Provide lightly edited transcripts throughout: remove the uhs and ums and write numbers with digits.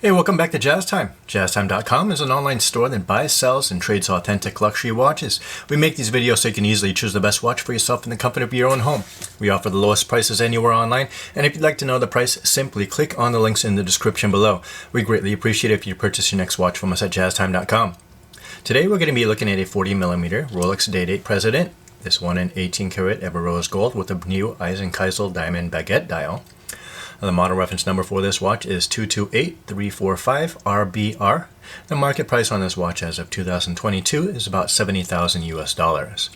Hey, welcome back to Jazz Time. JazzTime.com is an online store that buys, sells, and trades authentic luxury watches. We make these videos so you can easily choose the best watch for yourself in the comfort of your own home. We offer the lowest prices anywhere online, and if you'd like to know the price, simply click on the links in the description below. We greatly appreciate it if you purchase your next watch from us at JazzTime.com. Today we're going to be looking at a 40mm Rolex Day-Date President. This one in 18 karat ever rose gold with a new Eisenkiesel Diamond Dial. The model reference number for this watch is 228345RBR. The market price on this watch as of 2022 is about $70,000 US.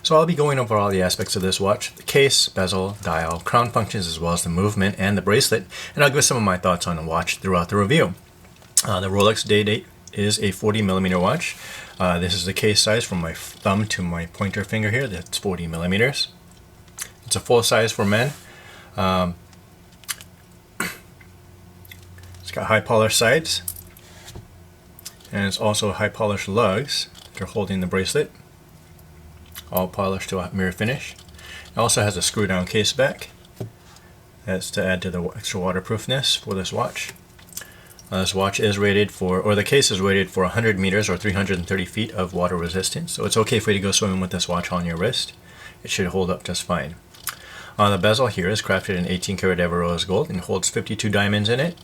So I'll be going over all the aspects of this watch: the case, bezel, dial, crown functions, as well as the movement and the bracelet, and I'll give some of my thoughts on the watch throughout the review. The Rolex Day-Date is a 40mm watch. This is the case size from my thumb to my pointer finger here. That's 40mm. It's a full size for men. It's got high polished sides, and it's also high polished lugs that are holding the bracelet, all polished to a mirror finish. It also has a screw down case back. That's to add to the extra waterproofness for this watch. This watch is rated for, or the case is rated for 100 meters or 330 feet of water resistance, so it's okay for you to go swimming with this watch on your wrist. It should hold up just fine. The bezel here is crafted in 18 karat ever rose gold and holds 52 diamonds in it.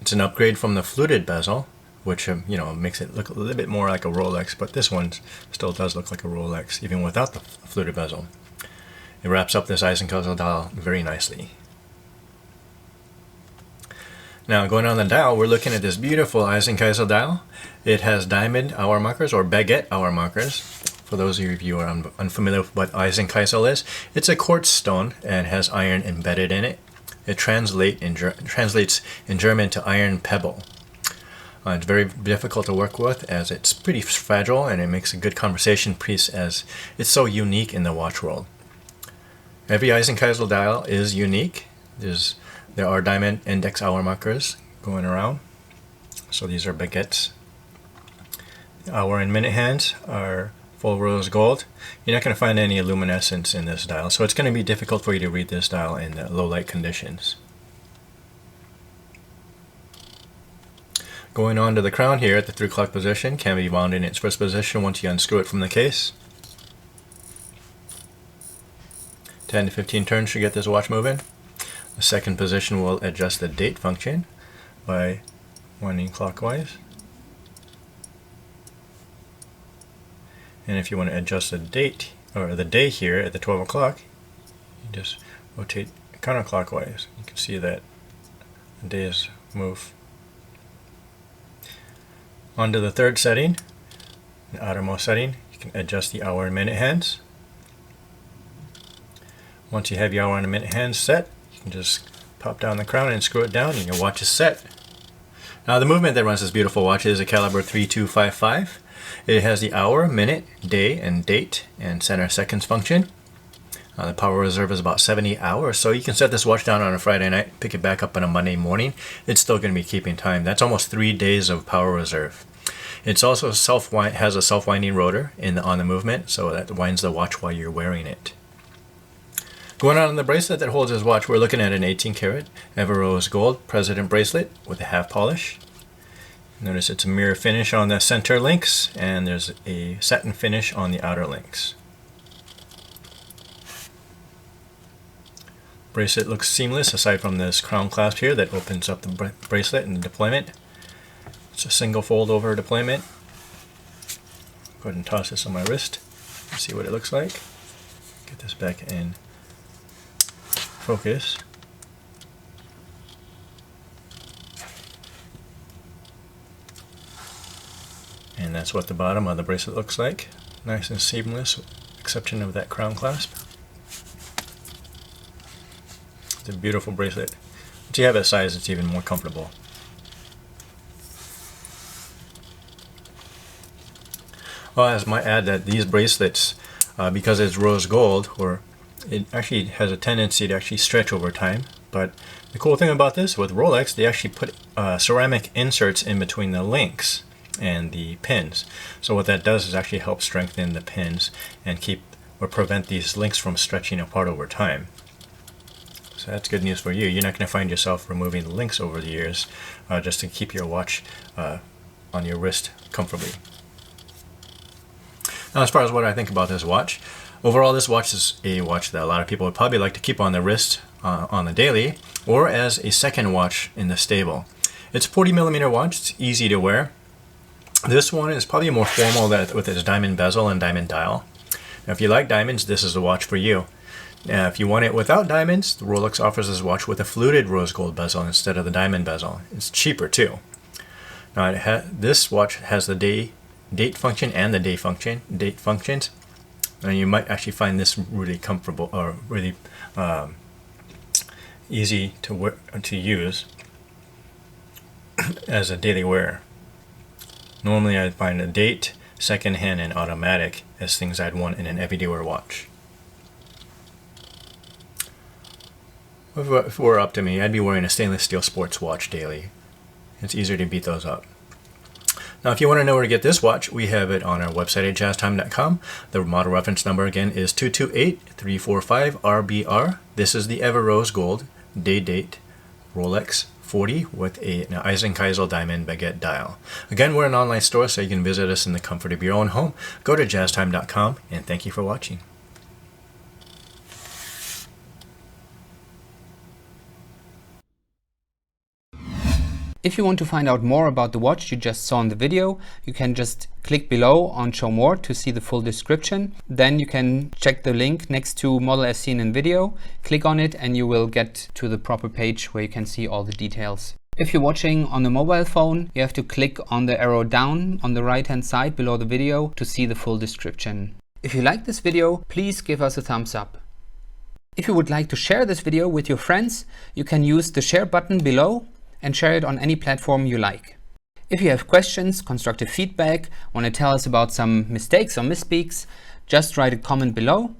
It's an upgrade from the fluted bezel, which makes it look a little bit more like a Rolex, but this one still does look like a Rolex, even without the fluted bezel. It wraps up this Eisenkiesel dial very nicely. Now, going on the dial, we're looking at this beautiful Eisenkiesel dial. It has diamond hour markers, or baguette hour markers. For those of you who are unfamiliar with what Eisenkiesel is, it's a quartz stone and has iron embedded in it. It translates in German to iron pebble. It's very difficult to work with as it's pretty fragile, and it makes a good conversation piece as it's so unique in the watch world. Every Eisenkiesel dial is unique. There are diamond index hour markers going around. So these are baguettes. The hour and minute hands are full rose gold. You're not going to find any luminescence in this dial, so it's going to be difficult for you to read this dial in low light conditions. Going on to the crown here at the 3 o'clock position, can be wound in its first position once you unscrew it from the case. 10 to 15 turns should get this watch moving. The second position will adjust the date function by winding clockwise. And if you want to adjust the date or the day here at the 12 o'clock, you just rotate counterclockwise. You can see that the days move. Onto the third setting, the outermost setting, you can adjust the hour and minute hands. Once you have your hour and minute hands set, you can just pop down the crown and screw it down, and your watch is set. Now, the movement that runs this beautiful watch is a caliber 3255. It has the hour, minute, day, and date, and center seconds function. The power reserve is about 70 hours, so you can set this watch down on a Friday night, pick it back up on a Monday morning. It's still going to be keeping time. That's almost 3 days of power reserve. It's also has a self-winding rotor on the movement, so that winds the watch while you're wearing it. Going on the bracelet that holds this watch, we're looking at an 18 karat ever rose gold President bracelet with a half polish. Notice it's a mirror finish on the center links, and there's a satin finish on the outer links. Bracelet looks seamless aside from this crown clasp here that opens up the bracelet and the deployment. It's a single fold over deployment. Go ahead and toss this on my wrist and see what it looks like. Get this back in focus. And that's what the bottom of the bracelet looks like. Nice and seamless, with the exception of that crown clasp. It's a beautiful bracelet. Once you have that size, it's even more comfortable. Well, I might add that these bracelets, because it's rose gold, or it actually has a tendency to actually stretch over time. But the cool thing about this, with Rolex, they actually put ceramic inserts in between the links and the pins. So what that does is actually help strengthen the pins and keep or prevent these links from stretching apart over time. So that's good news for you. You're not going to find yourself removing the links over the years just to keep your watch on your wrist comfortably. Now, as far as what I think about this watch, overall this watch is a watch that a lot of people would probably like to keep on their wrist on the daily or as a second watch in the stable. It's a 40mm watch. It's easy to wear. This one is probably more formal with its diamond bezel and diamond dial. Now, if you like diamonds, this is the watch for you. Now, if you want it without diamonds, the Rolex offers this watch with a fluted rose gold bezel instead of the diamond bezel. It's cheaper too. Now, this watch has the date function and the date functions. And you might actually find this really comfortable or really easy to use as a daily wear. Normally, I'd find a date, second-hand, and automatic as things I'd want in an everyday wear watch. If it were up to me, I'd be wearing a stainless steel sports watch daily. It's easier to beat those up. Now, if you want to know where to get this watch, we have it on our website at jazztime.com. The model reference number again is 228345RBR. This is the Ever Rose Gold Day-Date Rolex 40 with an Eisenkiesel Diamond Dial. Again, we're an online store, so you can visit us in the comfort of your own home. Go to jazztime.com, and thank you for watching. If you want to find out more about the watch you just saw in the video, you can just click below on Show More to see the full description. Then you can check the link next to Model as seen in video, click on it, and you will get to the proper page where you can see all the details. If you're watching on a mobile phone, you have to click on the arrow down on the right hand side below the video to see the full description. If you like this video, please give us a thumbs up. If you would like to share this video with your friends, you can use the share button below and share it on any platform you like. If you have questions, constructive feedback, want to tell us about some mistakes or misspeaks, just write a comment below.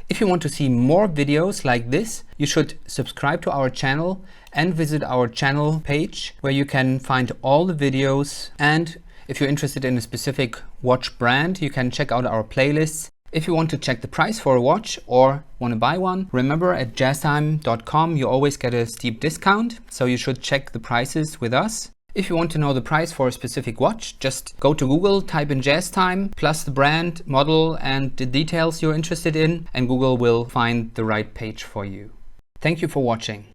If you want to see more videos like this, you should subscribe to our channel and visit our channel page where you can find all the videos. And if you're interested in a specific watch brand, you can check out our playlists. If you want to check the price for a watch or want to buy one, remember at jazztime.com you always get a steep discount, so you should check the prices with us. If you want to know the price for a specific watch, just go to Google, type in JazzTime, plus the brand, model, and the details you're interested in, and Google will find the right page for you. Thank you for watching.